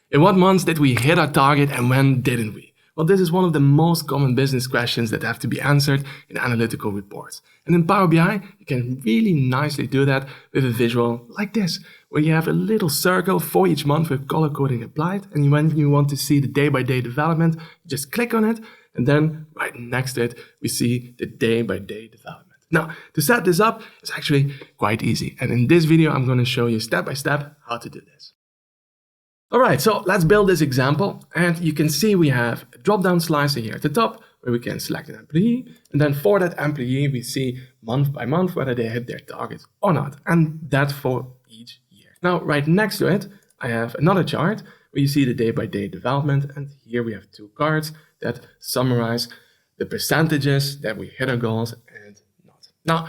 In what months did we hit our target and when didn't we? Well, this is one of the most common business questions that have to be answered in analytical reports. And in Power BI, you can really nicely do that with a visual like this, where you have a little circle for each month with color coding applied. And when you want to see the day-by-day development, you just click on it. And then right next to it, we see the day-by-day development. Now, to set this up is actually quite easy. And in this video, I'm going to show you step by step how to do this. All right, so let's build this example. And you can see we have a drop-down slicer here at the top where we can select an employee. And then for that employee, we see month by month whether they hit their target or not. And that for each year. Now, right next to it, I have another chart where you see the day-by-day development. And here we have two cards that summarize the percentages that we hit our goals and not. Now,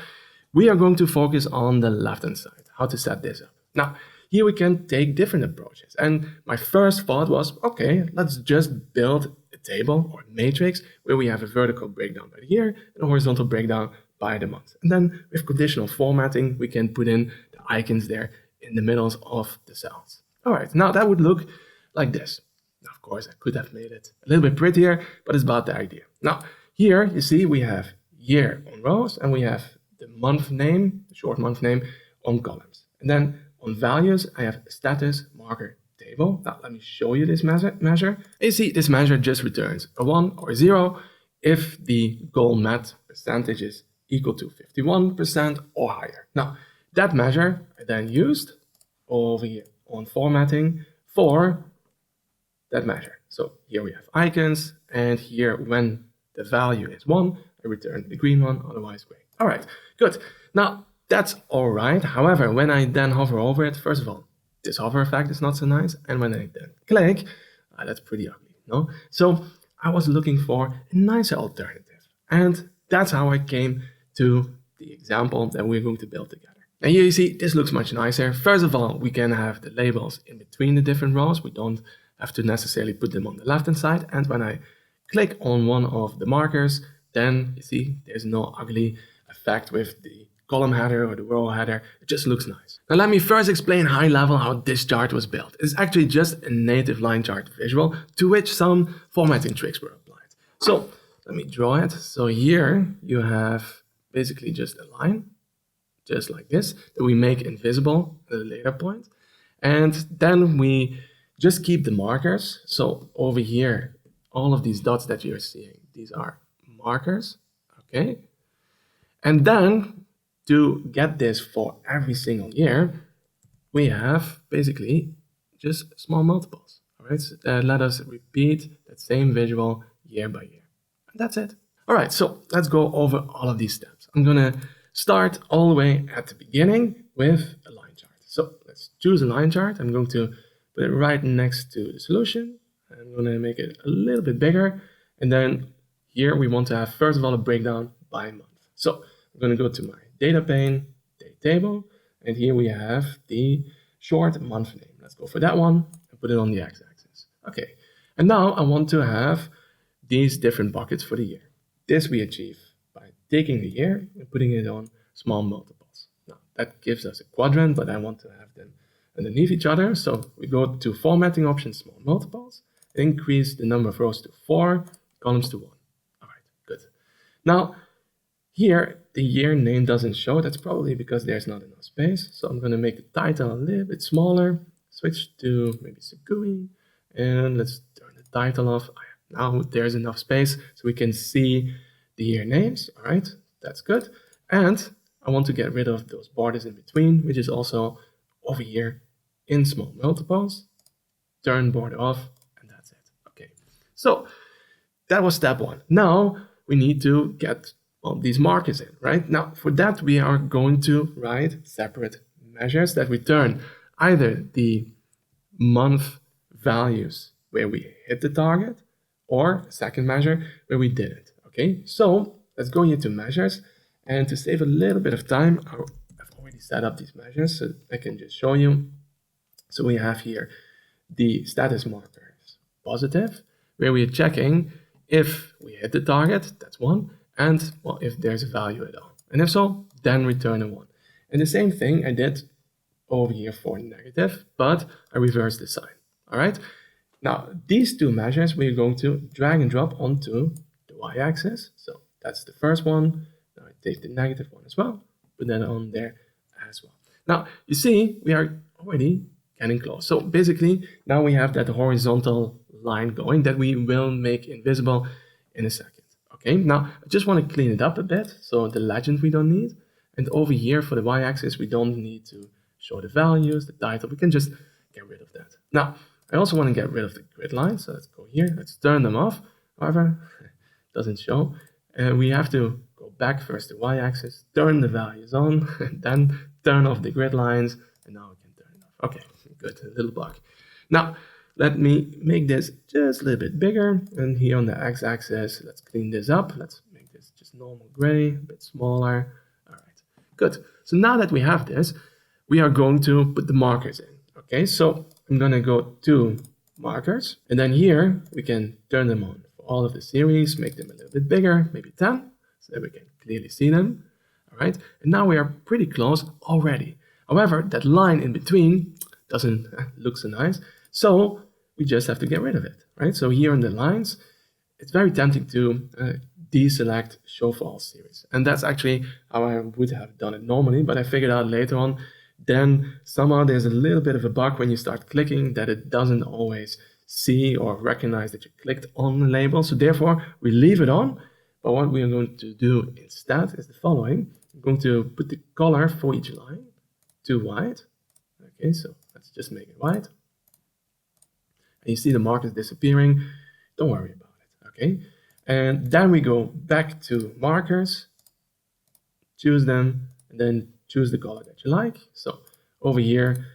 we are going to focus on the left-hand side, how to set this up. Now, here we can take different approaches. And my first thought was, okay, let's just build a table or a matrix where we have a vertical breakdown by the year and a horizontal breakdown by the month. And then with conditional formatting, we can put in the icons there in the middles of the cells. All right, now that would look like this. Now, of course, I could have made it a little bit prettier, but it's about the idea. Now, here you see we have year on rows and we have the month name, the short month name on columns. And then on values, I have a status marker table. Now, let me show you this measure. And you see this measure just returns a 1 or 0 if the goal met percentage is equal to 51% or higher. Now, that measure I then used over here on formatting for that measure. So here we have icons, and here when the value is 1, I return the green one, otherwise gray. All right, good. Now, that's all right. However, when I then hover over it, first of all, this hover effect is not so nice. And when I then click, that's pretty ugly, no? So I was looking for a nicer alternative. And that's how I came to the example that we're going to build together. And here you see, this looks much nicer. First of all, we can have the labels in between the different rows. We don't have to necessarily put them on the left-hand side. And when I click on one of the markers, then you see there's no ugly effect with the column header or the row header. It just looks nice. Now let me first explain high level how this chart was built. It's actually just a native line chart visual to which some formatting tricks were applied. So let me draw it. So here you have basically just a line, just like this, that we make invisible at a later point. And then we just keep the markers. So over here, all of these dots that you're seeing, these are markers, okay? And then to get this for every single year, we have basically just small multiples. All right, so, let us repeat that same visual year by year. And that's it. All right, so let's go over all of these steps. I'm gonna start all the way at the beginning with a line chart. So let's choose a line chart. I'm going to put it right next to the solution. I'm gonna make it a little bit bigger. And then here we want to have, first of all, a breakdown by month. So I'm gonna go to my data pane, date table, and here we have the short month name. Let's go for that one and put it on the x-axis. Okay, and now I want to have these different buckets for the year. This we achieve by taking the year and putting it on small multiples. Now that gives us a quadrant, but I want to have them underneath each other. So we go to formatting options, small multiples, increase the number of rows to 4, columns to 1. All right, good. Now, here, the year name doesn't show. That's probably because there's not enough space. So I'm going to make the title a little bit smaller, switch to maybe Segui, and let's turn the title off. Now there's enough space so we can see the year names. All right, that's good. And I want to get rid of those borders in between, which is also over here in small multiples. Turn border off, and that's it. Okay, so that was step 1. Now we need to get these markers in, right? Now, for that, we are going to write separate measures that return either the month values where we hit the target or a second measure where we didn't, okay? So let's go into measures, and to save a little bit of time, I've already set up these measures, so I can just show you. So we have here the status marker is positive, where we are checking if we hit the target, that's 1, and well, if there's a value at all. And if so, then return a 1. And the same thing I did over here for negative, but I reversed the sign. All right. Now, these two measures we're going to drag and drop onto the y-axis. So that's the first one. Now I take the negative one as well, put that on there as well. Now, you see, we are already getting close. So basically, now we have that horizontal line going that we will make invisible in a second. Okay, now I just want to clean it up a bit. So the legend we don't need. And over here for the y-axis, we don't need to show the values, the title. We can just get rid of that. Now, I also want to get rid of the grid lines. So let's go here. Let's turn them off. However, it doesn't show. We have to go back first to y-axis, turn the values on, and then turn off the grid lines. And now we can turn it off. Okay, good, a little bug. Now, let me make this just a little bit bigger. And here on the x-axis, let's clean this up. Let's make this just normal gray, a bit smaller. All right, good. So now that we have this, we are going to put the markers in. Okay, so I'm going to go to markers. And then here, we can turn them on for all of the series, make them a little bit bigger, maybe 10, so that we can clearly see them. All right, and now we are pretty close already. However, that line in between doesn't look so nice. So we just have to get rid of it, right? So here on the lines, it's very tempting to deselect show for all series. And that's actually how I would have done it normally, but I figured out later on, then somehow there's a little bit of a bug when you start clicking that it doesn't always see or recognize that you clicked on the label. So therefore, we leave it on. But what we are going to do instead is the following. I'm going to put the color for each line to white. Okay, so let's just make it white. And you see the markers disappearing. Don't worry about it, okay? And then we go back to markers, choose them, and then choose the color that you like. So over here,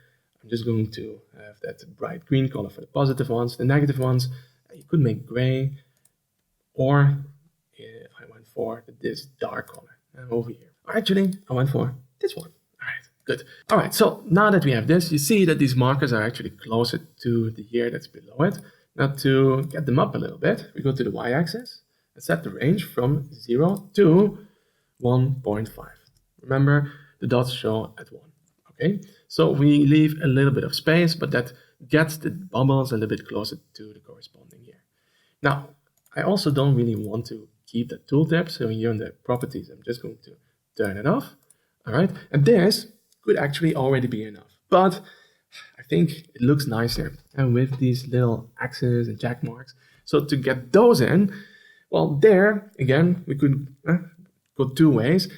I'm just going to have that bright green color for the positive ones. The negative ones, you could make gray, or if I went for this dark color over here. Actually, I went for this one. All right, good. All right, so now that we have this, you see that these markers are actually closer to the year that's below it. Now to get them up a little bit, we go to the y-axis and set the range from 0 to 1.5. Remember, the dots show at 1. Okay, so we leave a little bit of space, but that gets the bubbles a little bit closer to the corresponding year. Now, I also don't really want to keep the tooltip, so here in the properties, I'm just going to turn it off. All right, and this could actually already be enough, but I think it looks nicer and with these little X's and check marks. So to get those in, well, there again, we could go two ways.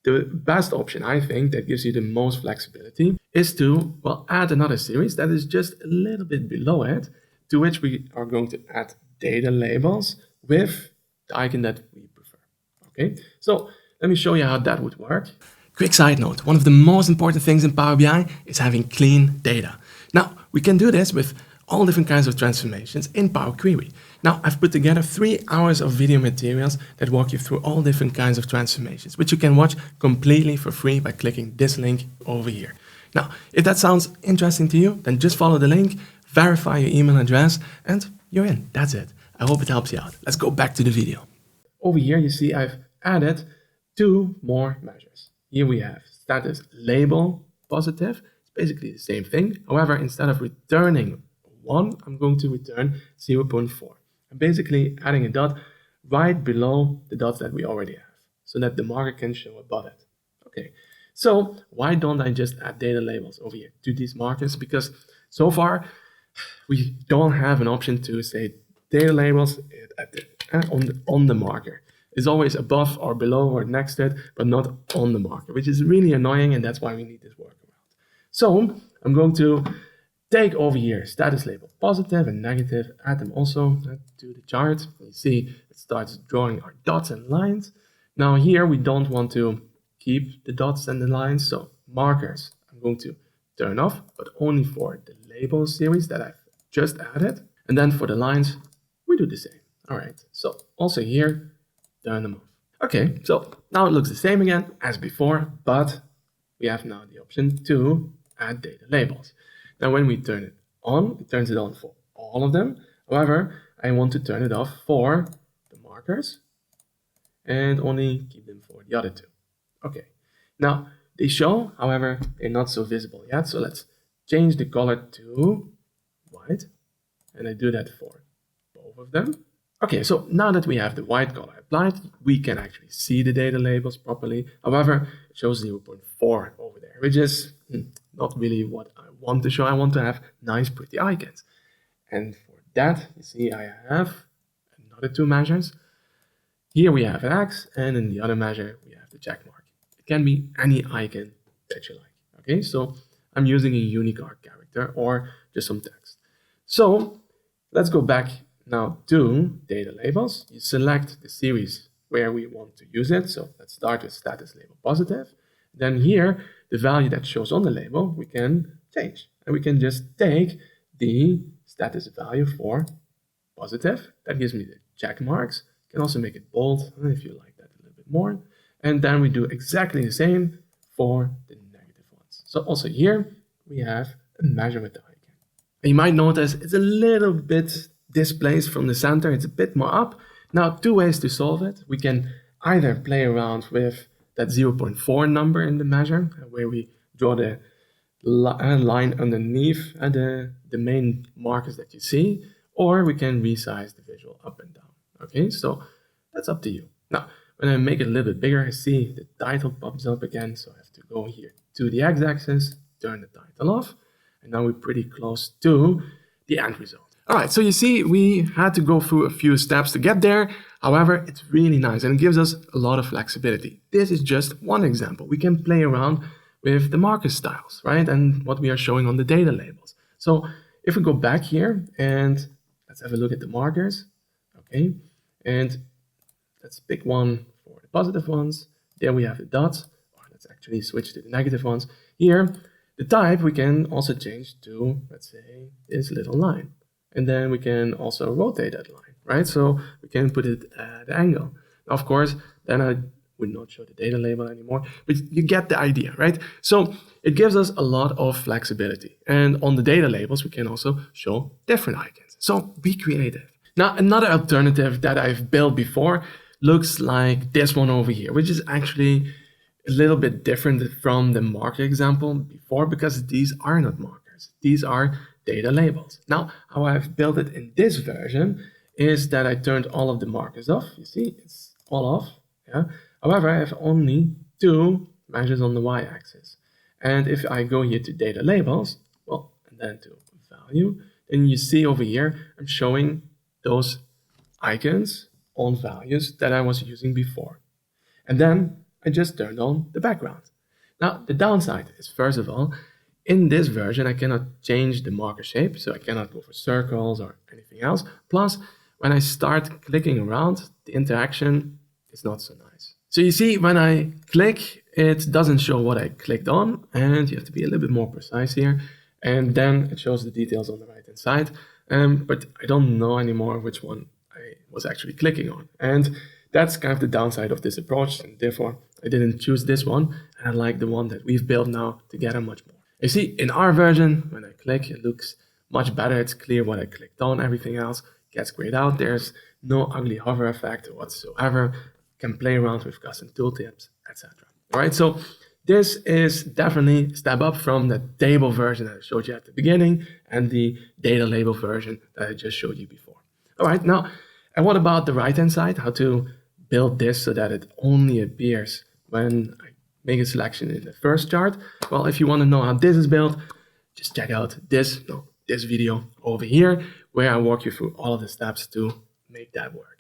The best option, I think, that gives you the most flexibility is to, well, add another series that is just a little bit below it, to which we are going to add data labels with the icon that we prefer. Okay, so let me show you how that would work. Quick side note, one of the most important things in Power BI is having clean data. Now, we can do this with all different kinds of transformations in Power Query. Now, I've put together 3 hours of video materials that walk you through all different kinds of transformations, which you can watch completely for free by clicking this link over here. Now, if that sounds interesting to you, then just follow the link, verify your email address, and you're in. That's it. I hope it helps you out. Let's go back to the video. Over here, you see I've added 2 more measures. Here we have status label positive. It's basically the same thing. However, instead of returning 1, I'm going to return 0.4. I'm basically adding a dot right below the dots that we already have, so that the marker can show above it. Okay, so why don't I just add data labels over here to these markers? Because so far, we don't have an option to say data labels on the marker. It's always above or below or next to it, but not on the marker, which is really annoying, and that's why we need this workaround. So I'm going to take over here status label positive and negative, add them also to the chart. You see it starts drawing our dots and lines. Now here we don't want to keep the dots and the lines, so markers I'm going to turn off, but only for the label series that I've just added. And then for the lines, we do the same. All right, so also here, turn them off. Okay, so now it looks the same again as before, but we have now the option to add data labels. Now when we turn it on, it turns it on for all of them. However, I want to turn it off for the markers and only keep them for the other 2. Okay, now they show, however, they're not so visible yet. So let's change the color to white. and I do that for both of them. Okay, so now that we have the white color applied, we can actually see the data labels properly. However, it shows 0.4 over there, which is not really what I want to show. I want to have nice, pretty icons. And for that, you see, I have another two measures. Here we have an X, and in the other measure, we have the check mark. It can be any icon that you like. Okay, so I'm using a Unicode character or just some text. So let's go back now to data labels. You select the series where we want to use it. So let's start with status label positive. Then here, the value that shows on the label, we can change. And we can just take the status value for positive. That gives me the check marks. You can also make it bold if you like that a little bit more. And then we do exactly the same for the negative ones. So also here, we have a measurement icon. And you might notice it's a little bit displaced from the center. It's a bit more up. Now, two ways to solve it. We can either play around with that 0.4 number in the measure, where we draw the line underneath the main markers that you see, or we can resize the visual up and down. Okay, so that's up to you. Now, when I make it a little bit bigger, I see the title pops up again, so I have to go here to the x-axis, turn the title off, and now we're pretty close to the end result. All right, so you see, we had to go through a few steps to get there. However, it's really nice and it gives us a lot of flexibility. This is just one example. We can play around with the marker styles, right? And what we are showing on the data labels. So if we go back here and let's have a look at the markers, okay? And let's pick one for the positive ones. There we have the dots, or let's actually switch to the negative ones. Here, the type we can also change to, let's say, this little line. And then we can also rotate that line, right? So we can put it at an angle. Now, of course, then I would not show the data label anymore, but you get the idea, right? So it gives us a lot of flexibility. And on the data labels, we can also show different icons. So be creative. Now, another alternative that I've built before looks like this one over here, which is actually a little bit different from the marker example before, because these are not markers. These are data labels. Now, how I've built it in this version is that I turned all of the markers off. You see, it's all off. Yeah. However, I have only two measures on the y-axis. And if I go here to data labels, well, and then to value, then you see over here, I'm showing those icons on values that I was using before. And then I just turned on the background. Now, the downside is, first of all, in this version, I cannot change the marker shape, so I cannot go for circles or anything else. Plus, when I start clicking around, the interaction is not so nice. So you see, when I click, it doesn't show what I clicked on, and you have to be a little bit more precise here. And then it shows the details on the right-hand side, but I don't know anymore which one I was actually clicking on. And that's kind of the downside of this approach, and therefore I didn't choose this one, and I like the one that we've built now together much more. You see, in our version, when I click, it looks much better. It's clear what I clicked on. Everything else gets grayed out. There's no ugly hover effect whatsoever. You can play around with custom tooltips, etc. All right, so this is definitely a step up from the table version that I showed you at the beginning and the data label version that I just showed you before. All right, now, and what about the right-hand side? How to build this so that it only appears when I make a selection in the first chart? Well, if you want to know how this is built, just check out this video over here, where I walk you through all of the steps to make that work.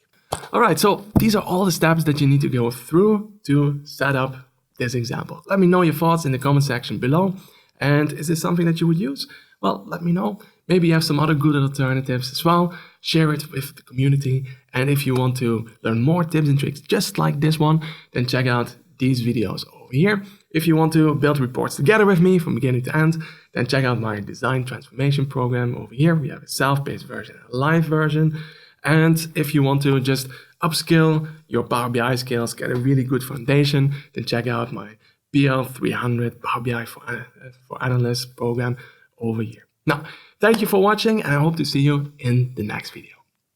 All right, so these are all the steps that you need to go through to set up this example. Let me know your thoughts in the comment section below. And is this something that you would use? Well, let me know. Maybe you have some other good alternatives as well. Share it with the community. And if you want to learn more tips and tricks just like this one, then check out these videos over here. If you want to build reports together with me from beginning to end, then check out my design transformation program over here. We have a self-paced version and a live version. And if you want to just upskill your Power BI skills, get a really good foundation, then check out my PL300 Power BI for Analysts program over here. Now, thank you for watching, and I hope to see you in the next video.